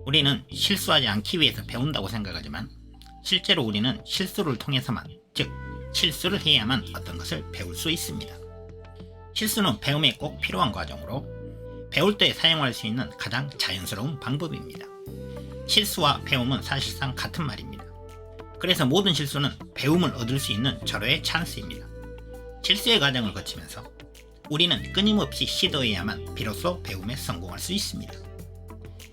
우리는 실수하지 않기 위해서 배운다고 생각하지만 실제로 우리는 실수를 통해서만, 즉 실수를 해야만 어떤 것을 배울 수 있습니다. 실수는 배움에 꼭 필요한 과정으로 배울 때 사용할 수 있는 가장 자연스러운 방법입니다. 실수와 배움은 사실상 같은 말입니다. 그래서 모든 실수는 배움을 얻을 수 있는 절호의 찬스입니다. 실수의 과정을 거치면서 우리는 끊임없이 시도해야만 비로소 배움에 성공할 수 있습니다.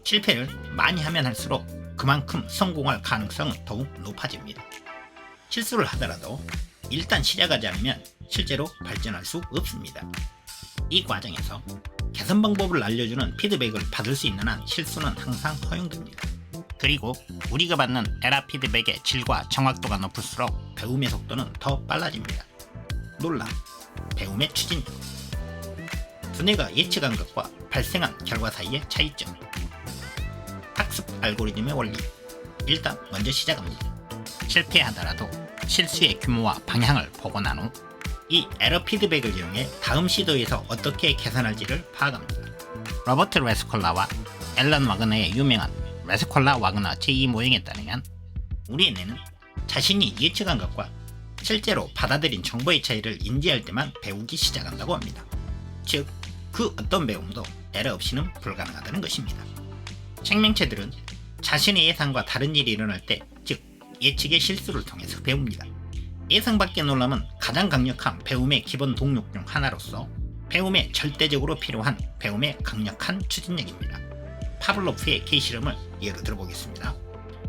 실패를 많이 하면 할수록 그만큼 성공할 가능성은 더욱 높아집니다. 실수를 하더라도 일단 시작하지 않으면 실제로 발전할 수 없습니다. 이 과정에서 개선 방법을 알려주는 피드백을 받을 수 있는 한 실수는 항상 허용됩니다. 그리고 우리가 받는 에러 피드백의 질과 정확도가 높을수록 배움의 속도는 더 빨라집니다. 논란, 배움의 추진력. 두뇌가 예측한 것과 발생한 결과 사이의 차이점. 학습 알고리즘의 원리. 일단 먼저 시작합니다. 실패하더라도 실수의 규모와 방향을 보고 난 후 이 에러 피드백을 이용해 다음 시도에서 어떻게 개선할지를 파악합니다. 로버트 레스콜라와 앨런 와그너의 유명한 레스콜라 와그너 제2모형에 따르면 우리의 뇌는 자신이 예측한 것과 실제로 받아들인 정보의 차이를 인지할 때만 배우기 시작한다고 합니다. 즉, 그 어떤 배움도 에러 없이는 불가능하다는 것입니다. 생명체들은 자신의 예상과 다른 일이 일어날 때, 즉 예측의 실수를 통해서 배웁니다. 예상 밖의 놀람은 가장 강력한 배움의 기본 동력 중 하나로서 배움에 절대적으로 필요한 배움의 강력한 추진력입니다. 파블로프의 개 실험을 예로 들어보겠습니다.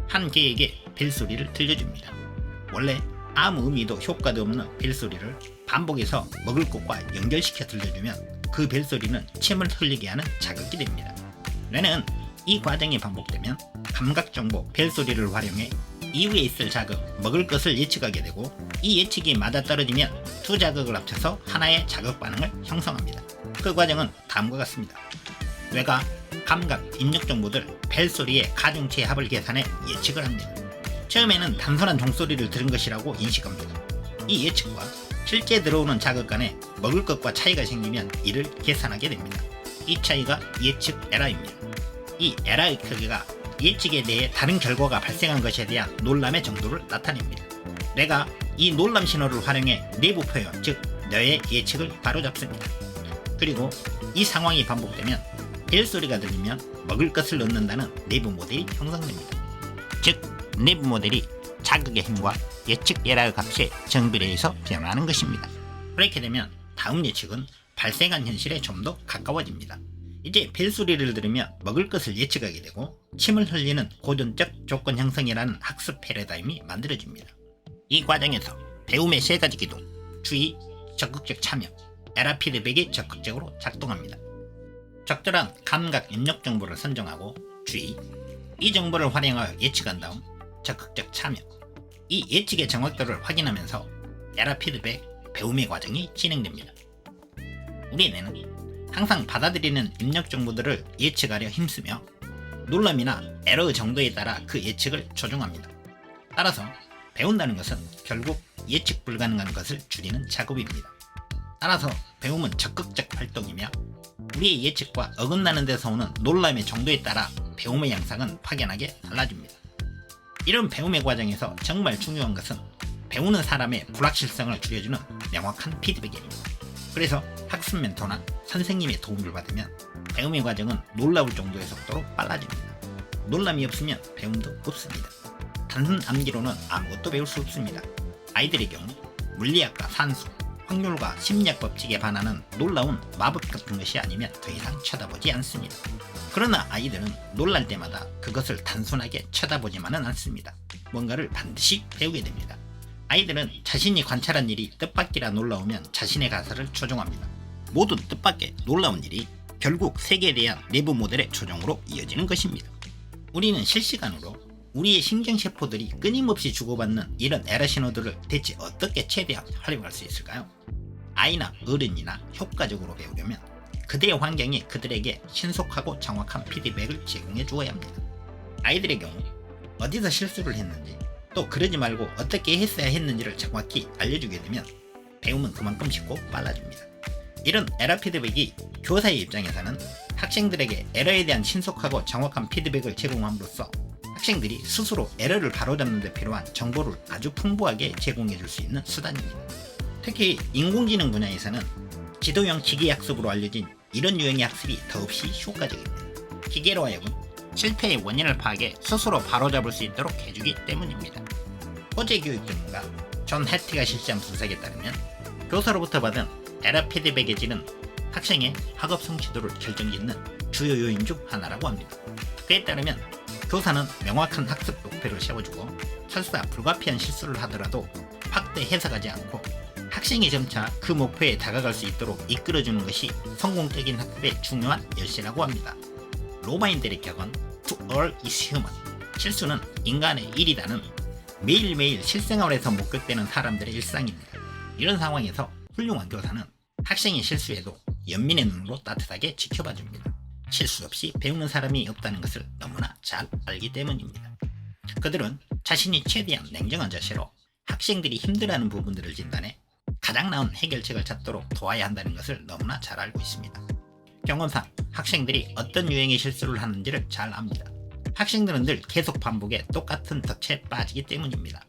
한 개에게 벨소리를 들려줍니다. 원래 아무 의미도 효과도 없는 벨소리를 반복해서 먹을 것과 연결시켜 들려주면 그 벨소리는 침을 흘리게 하는 자극이 됩니다. 뇌는 이 과정이 반복되면 감각정보 벨소리를 활용해 이후에 있을 자극, 먹을 것을 예측하게 되고 이 예측이 맞아떨어지면 두 자극을 합쳐서 하나의 자극 반응을 형성합니다. 그 과정은 다음과 같습니다. 뇌가 감각, 입력 정보들, 벨소리의 가중치의 합을 계산해 예측을 합니다. 처음에는 단순한 종소리를 들은 것이라고 인식합니다. 이 예측과 실제 들어오는 자극 간에 먹을 것과 차이가 생기면 이를 계산하게 됩니다. 이 차이가 예측 에러입니다. 이 에러의 크기가 예측에 대해 다른 결과가 발생한 것에 대한 놀람의 정도를 나타냅니다. 뇌가 이 놀람 신호를 활용해 내부 표현, 즉 뇌의 예측을 바로잡습니다. 그리고 이 상황이 반복되면 벨소리가 들리면 먹을 것을 넣는다는 내부 모델이 형성됩니다. 즉 내부 모델이 자극의 힘과 예측 에러의 값의 정비례해서 변화하는 것입니다. 그렇게 되면 다음 예측은 발생한 현실에 좀 더 가까워집니다. 이제 벨소리를 들으며 먹을 것을 예측하게 되고 침을 흘리는 고전적 조건 형성이라는 학습 패러다임이 만들어집니다. 이 과정에서 배움의 세 가지 기동, 주의, 적극적 참여, 에러 피드백이 적극적으로 작동합니다. 적절한 감각 입력 정보를 선정하고 주의, 이 정보를 활용하여 예측한 다음 적극적 참여, 이 예측의 정확도를 확인하면서 에러 피드백, 배움의 과정이 진행됩니다. 우리 뇌는 항상 받아들이는 입력 정보들을 예측하려 힘쓰며 놀람이나 에러의 정도에 따라 그 예측을 조정합니다. 따라서 배운다는 것은 결국 예측 불가능한 것을 줄이는 작업입니다. 따라서 배움은 적극적 활동이며 우리의 예측과 어긋나는 데서 오는 놀람의 정도에 따라 배움의 양상은 확연하게 달라집니다. 이런 배움의 과정에서 정말 중요한 것은 배우는 사람의 불확실성을 줄여주는 명확한 피드백입니다. 그래서 학습 멘토나 선생님의 도움을 받으면 배움의 과정은 놀라울 정도의 속도로 빨라집니다. 놀람이 없으면 배움도 없습니다. 단순 암기로는 아무것도 배울 수 없습니다. 아이들의 경우 물리학과 산수, 확률과 심리학 법칙에 반하는 놀라운 마법 같은 것이 아니면 더 이상 쳐다보지 않습니다. 그러나 아이들은 놀랄 때마다 그것을 단순하게 쳐다보지만은 않습니다. 뭔가를 반드시 배우게 됩니다. 아이들은 자신이 관찰한 일이 뜻밖이라 놀라우면 자신의 가설을 조정합니다. 모든 뜻밖의 놀라운 일이 결국 세계에 대한 내부 모델의 조정으로 이어지는 것입니다. 우리는 실시간으로 우리의 신경세포들이 끊임없이 주고받는 이런 에러 신호들을 대체 어떻게 최대한 활용할 수 있을까요? 아이나 어른이나 효과적으로 배우려면 그들의 환경이 그들에게 신속하고 정확한 피드백을 제공해 주어야 합니다. 아이들의 경우 어디서 실수를 했는지 또 그러지 말고 어떻게 했어야 했는지를 정확히 알려주게 되면 배움은 그만큼 쉽고 빨라집니다. 이런 에러 피드백이 교사의 입장에서는 학생들에게 에러에 대한 신속하고 정확한 피드백을 제공함으로써 학생들이 스스로 에러를 바로잡는 데 필요한 정보를 아주 풍부하게 제공해 줄 수 있는 수단입니다. 특히 인공지능 분야에서는 지도형 기계 학습으로 알려진 이런 유형의 학습이 더없이 효과적입니다. 기계로 하여금 실패의 원인을 파악해 스스로 바로잡을 수 있도록 해주기 때문입니다. 호재 교육 전문가 존 해티가 실시한 분석에 따르면 교사로부터 받은 에러 피드백의 질은 학생의 학업 성취도를 결정짓는 주요 요인 중 하나라고 합니다. 그에 따르면 교사는 명확한 학습 목표를 세워주고 설사 불가피한 실수를 하더라도 확대 해석하지 않고 학생이 점차 그 목표에 다가갈 수 있도록 이끌어주는 것이 성공적인 학습의 중요한 열쇠라고 합니다. 로마인들의 격언 To err is human. 실수는 인간의 일이다는 매일매일 실생활에서 목격되는 사람들의 일상입니다. 이런 상황에서 훌륭한 교사는 학생이 실수해도 연민의 눈으로 따뜻하게 지켜봐줍니다. 실수 없이 배우는 사람이 없다는 것을 너무나 잘 알기 때문입니다. 그들은 자신이 최대한 냉정한 자세로 학생들이 힘들어하는 부분들을 진단해 가장 나은 해결책을 찾도록 도와야 한다는 것을 너무나 잘 알고 있습니다. 경험상 학생들이 어떤 유형의 실수를 하는지를 잘 압니다. 학생들은 늘 계속 반복해 똑같은 덫에 빠지기 때문입니다.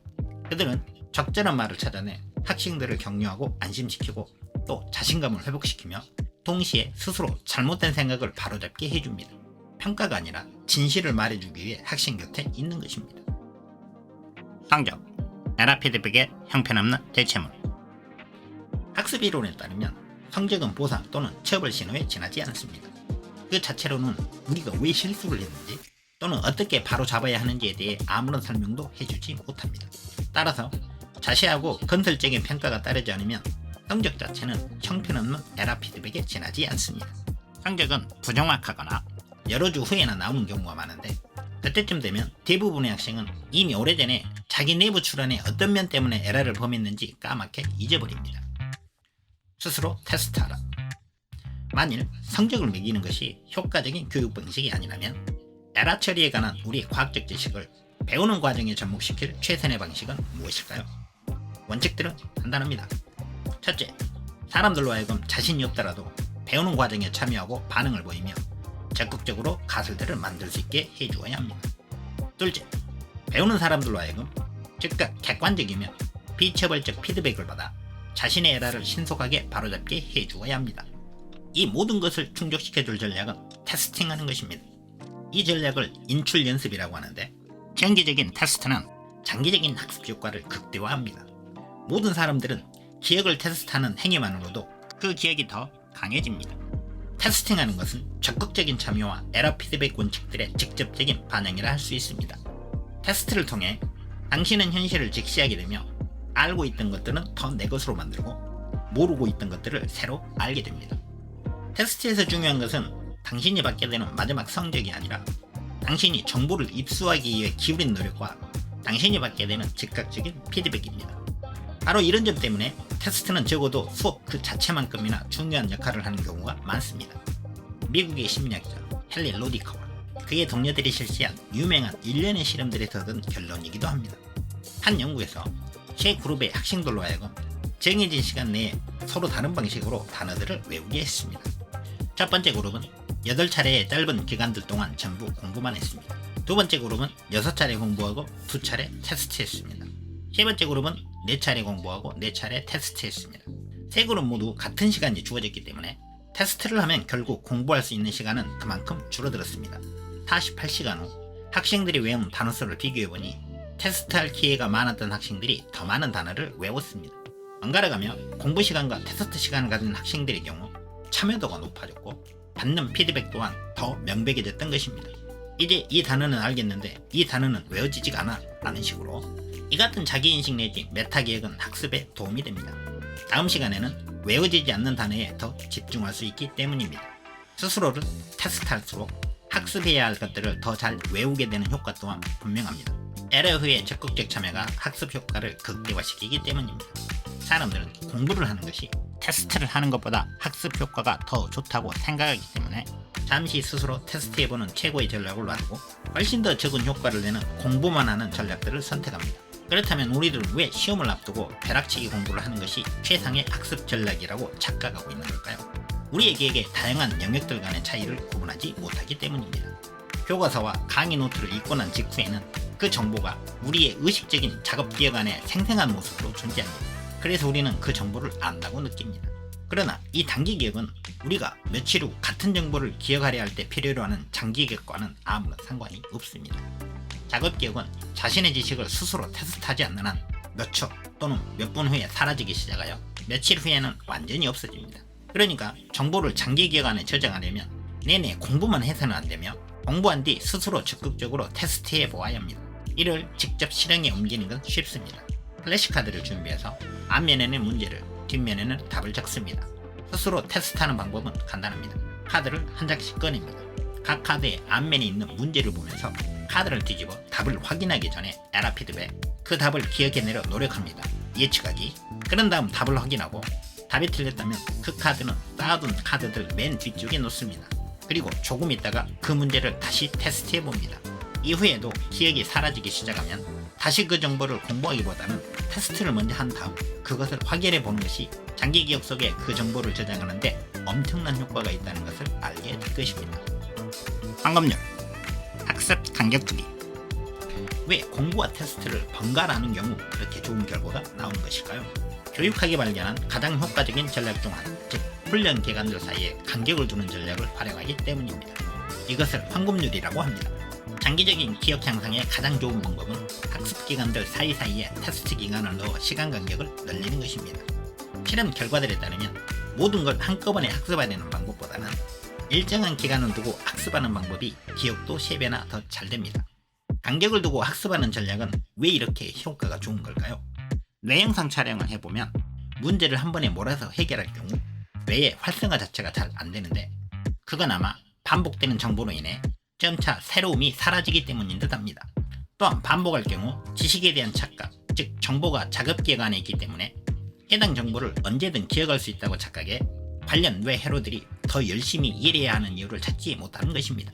그들은 적절한 말을 찾아내 학생들을 격려하고 안심시키고 또 자신감을 회복시키며 동시에 스스로 잘못된 생각을 바로잡게 해줍니다. 평가가 아니라 진실을 말해주기 위해 학생 곁에 있는 것입니다. 성적, 에러 피드백의 형편없는 대체물. 학습 이론에 따르면 성적은 보상 또는 처벌 신호에 지나지 않습니다. 그 자체로는 우리가 왜 실수를 했는지 또는 어떻게 바로잡아야 하는지에 대해 아무런 설명도 해주지 못합니다. 따라서 자세하고 건설적인 평가가 따르지 않으면 성적 자체는 형편없는 에러 피드백에 지나지 않습니다. 성적은 부정확하거나 여러 주 후에나 나오는 경우가 많은데 그때쯤 되면 대부분의 학생은 이미 오래전에 자기 내부 출연의 어떤 면 때문에 에러를 범했는지 까맣게 잊어버립니다. 스스로 테스트하라. 만일 성적을 매기는 것이 효과적인 교육 방식이 아니라면 에러 처리에 관한 우리 과학적 지식을 배우는 과정에 접목시킬 최선의 방식은 무엇일까요? 원칙들은 간단합니다. 첫째, 사람들로 하여금 자신이 없더라도 배우는 과정에 참여하고 반응을 보이며 적극적으로 가설들을 만들 수 있게 해주어야 합니다. 둘째, 배우는 사람들로 하여금 즉각 객관적이며 비처벌적 피드백을 받아 자신의 에러를 신속하게 바로잡게 해주어야 합니다. 이 모든 것을 충족시켜줄 전략은 테스팅하는 것입니다. 이 전략을 인출 연습이라고 하는데 정기적인 테스트는 장기적인 학습 효과를 극대화합니다. 모든 사람들은 기억을 테스트하는 행위만으로도 그 기억이 더 강해집니다. 테스팅하는 것은 적극적인 참여와 에러 피드백 원칙들의 직접적인 반영이라 할 수 있습니다. 테스트를 통해 당신은 현실을 직시하게 되며 알고 있던 것들은 더 내 것으로 만들고 모르고 있던 것들을 새로 알게 됩니다. 테스트에서 중요한 것은 당신이 받게 되는 마지막 성적이 아니라 당신이 정보를 입수하기 위해 기울인 노력과 당신이 받게 되는 즉각적인 피드백입니다. 바로 이런 점 때문에 테스트는 적어도 수업 그 자체만큼이나 중요한 역할을 하는 경우가 많습니다. 미국의 심리학자 헨리 로디커와 그의 동료들이 실시한 유명한 일련의 실험들에서 얻은 결론이기도 합니다. 한 연구에서 세 그룹의 학생들로 하여금 정해진 시간 내에 서로 다른 방식으로 단어들을 외우게 했습니다. 첫 번째 그룹은 8차례의 짧은 기간들 동안 전부 공부만 했습니다. 두 번째 그룹은 6차례 공부하고 2차례 테스트했습니다. 세 번째 그룹은 4차례 공부하고 4차례 테스트했습니다. 세 그룹 모두 같은 시간이 주어졌기 때문에 테스트를 하면 결국 공부할 수 있는 시간은 그만큼 줄어들었습니다. 48시간 후 학생들이 외운 단어 수를 비교해보니 테스트할 기회가 많았던 학생들이 더 많은 단어를 외웠습니다. 번갈아가며 공부 시간과 테스트 시간을 가진 학생들의 경우 참여도가 높아졌고 받는 피드백 또한 더 명백해졌던 것입니다. 이제 이 단어는 알겠는데 이 단어는 외워지지가 않아 라는 식으로 이 같은 자기인식 내지 메타 기억은 학습에 도움이 됩니다. 다음 시간에는 외워지지 않는 단어에 더 집중할 수 있기 때문입니다. 스스로를 테스트할수록 학습해야 할 것들을 더 잘 외우게 되는 효과 또한 분명합니다. 에러 후의 적극적 참여가 학습 효과를 극대화시키기 때문입니다. 사람들은 공부를 하는 것이 테스트를 하는 것보다 학습 효과가 더 좋다고 생각하기 때문에 잠시 스스로 테스트해보는 최고의 전략을 놔두고 훨씬 더 적은 효과를 내는 공부만 하는 전략들을 선택합니다. 그렇다면 우리들은 왜 시험을 앞두고 벼락치기 공부를 하는 것이 최상의 학습 전략이라고 착각하고 있는 걸까요? 우리의 기억의 다양한 영역들 간의 차이를 구분하지 못하기 때문입니다. 교과서와 강의 노트를 읽고 난 직후에는 그 정보가 우리의 의식적인 작업 기억 안에 생생한 모습으로 존재합니다. 그래서 우리는 그 정보를 안다고 느낍니다. 그러나 이 단기 기억은 우리가 며칠 후 같은 정보를 기억하려 할 때 필요로 하는 장기 기억과는 아무런 상관이 없습니다. 작업 기억은 자신의 지식을 스스로 테스트하지 않는 한 몇 초 또는 몇 분 후에 사라지기 시작하여 며칠 후에는 완전히 없어집니다. 그러니까 정보를 장기 기억 안에 저장하려면 내내 공부만 해서는 안 되며 공부한 뒤 스스로 적극적으로 테스트해 보아야 합니다. 이를 직접 실행에 옮기는 건 쉽습니다. 플래시카드를 준비해서 앞면에는 문제를, 뒷면에는 답을 적습니다. 스스로 테스트하는 방법은 간단합니다. 카드를 한 장씩 꺼냅니다. 각 카드의 앞면에 있는 문제를 보면서 카드를 뒤집어 답을 확인하기 전에 에러 피드백, 그 답을 기억해내려 노력합니다. 예측하기. 그런 다음 답을 확인하고 답이 틀렸다면 그 카드는 쌓아둔 카드들 맨 뒤쪽에 놓습니다. 그리고 조금 있다가 그 문제를 다시 테스트해 봅니다. 이후에도 기억이 사라지기 시작하면 다시 그 정보를 공부하기보다는 테스트를 먼저 한 다음 그것을 확인해 보는 것이 장기 기억 속에 그 정보를 저장하는데 엄청난 효과가 있다는 것을 알게 될 것입니다. 황금률, 학습 간격투기. 왜 공부와 테스트를 번갈아 하는 경우 그렇게 좋은 결과가 나오는 것일까요? 교육학이 발견한 가장 효과적인 전략 중 하나, 즉 훈련 기간들 사이에 간격을 두는 전략을 활용하기 때문입니다. 이것을 황금률이라고 합니다. 장기적인 기억 향상에 가장 좋은 방법은 학습 기간들 사이사이에 테스트 기간을 넣어 시간 간격을 늘리는 것입니다. 실험 결과들에 따르면 모든 걸 한꺼번에 학습하려는 방법보다는 일정한 기간을 두고 학습하는 방법이 기억도 3배나 더 잘 됩니다. 간격을 두고 학습하는 전략은 왜 이렇게 효과가 좋은 걸까요? 뇌 영상 촬영을 해보면 문제를 한 번에 몰아서 해결할 경우 뇌의 활성화 자체가 잘 안 되는데 그건 아마 반복되는 정보로 인해 점차 새로움이 사라지기 때문인 듯 합니다. 또한 반복할 경우 지식에 대한 착각, 즉 정보가 작업기억 안에 있기 때문에 해당 정보를 언제든 기억할 수 있다고 착각해 관련 뇌 회로들이 더 열심히 일해야 하는 이유를 찾지 못하는 것입니다.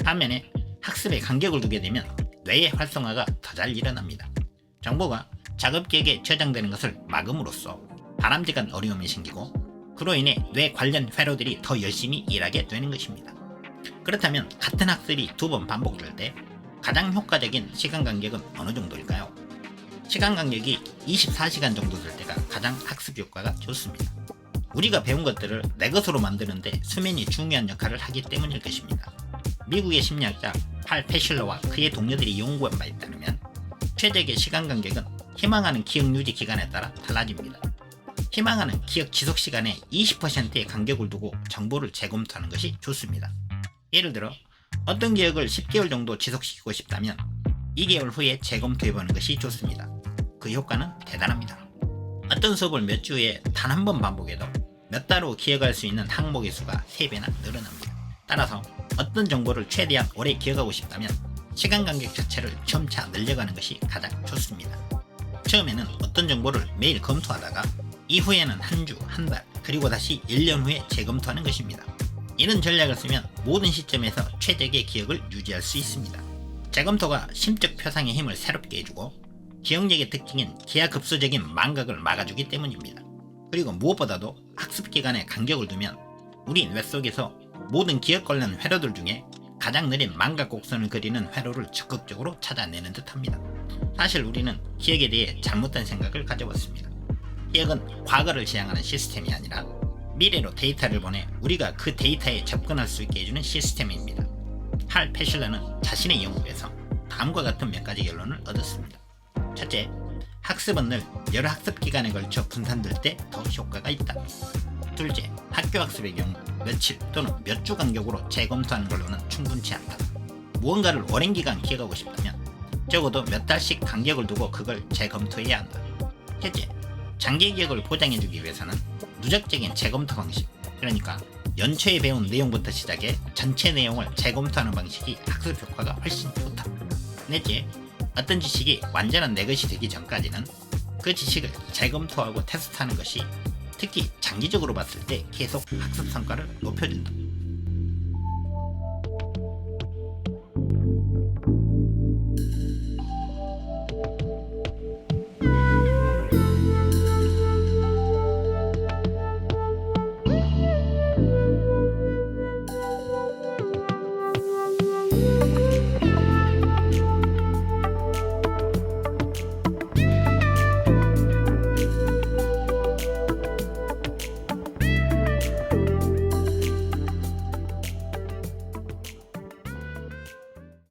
반면에 학습에 간격을 두게 되면 뇌의 활성화가 더 잘 일어납니다. 정보가 작업기억에 저장되는 것을 막음으로써 바람직한 어려움이 생기고 그로 인해 뇌 관련 회로들이 더 열심히 일하게 되는 것입니다. 그렇다면 같은 학습이 2번 반복될 때 가장 효과적인 시간 간격은 어느 정도일까요? 시간 간격이 24시간 정도 될 때가 가장 학습 효과가 좋습니다. 우리가 배운 것들을 내 것으로 만드는데 수면이 중요한 역할을 하기 때문일 것입니다. 미국의 심리학자 팔 페실러와 그의 동료들이 연구한 바에 따르면 최적의 시간 간격은 희망하는 기억 유지 기간에 따라 달라집니다. 희망하는 기억 지속 시간에 20%의 간격을 두고 정보를 재검토하는 것이 좋습니다. 예를 들어 어떤 기억을 10개월 정도 지속시키고 싶다면 2개월 후에 재검토해보는 것이 좋습니다. 그 효과는 대단합니다. 어떤 수업을 몇 주 후에 단 한 번 반복해도 몇 달 후 기억할 수 있는 항목의 수가 3배나 늘어납니다. 따라서 어떤 정보를 최대한 오래 기억하고 싶다면 시간 간격 자체를 점차 늘려가는 것이 가장 좋습니다. 처음에는 어떤 정보를 매일 검토하다가 이후에는 한 주, 한 달, 그리고 다시 1년 후에 재검토하는 것입니다. 이런 전략을 쓰면 모든 시점에서 최적의 기억을 유지할 수 있습니다. 재검토가 심적 표상의 힘을 새롭게 해주고 기억력의 특징인 기하급수적인 망각을 막아주기 때문입니다. 그리고 무엇보다도 학습 기간에 간격을 두면 우리 뇌 속에서 모든 기억 관련 회로들 중에 가장 느린 망각 곡선을 그리는 회로를 적극적으로 찾아내는 듯합니다. 사실 우리는 기억에 대해 잘못된 생각을 가져왔습니다. 기억은 과거를 지향하는 시스템이 아니라 미래로 데이터를 보내 우리가 그 데이터에 접근할 수 있게 해주는 시스템입니다. 팔 페실러는 자신의 연구에서 다음과 같은 몇 가지 결론을 얻었습니다. 첫째, 학습은 늘 여러 학습 기간에 걸쳐 분산될 때 더 효과가 있다. 둘째, 학교 학습의 경우 며칠 또는 몇 주 간격으로 재검토하는 걸로는 충분치 않다. 무언가를 오랜 기간 기억하고 싶다면 적어도 몇 달씩 간격을 두고 그걸 재검토해야 한다. 셋째, 장기 기억을 보장해주기 위해서는 누적적인 재검토 방식, 그러니까 연초에 배운 내용부터 시작해 전체 내용을 재검토하는 방식이 학습 효과가 훨씬 좋다. 넷째, 어떤 지식이 완전한 내 것이 되기 전까지는 그 지식을 재검토하고 테스트하는 것이 특히 장기적으로 봤을 때 계속 학습 성과를 높여준다.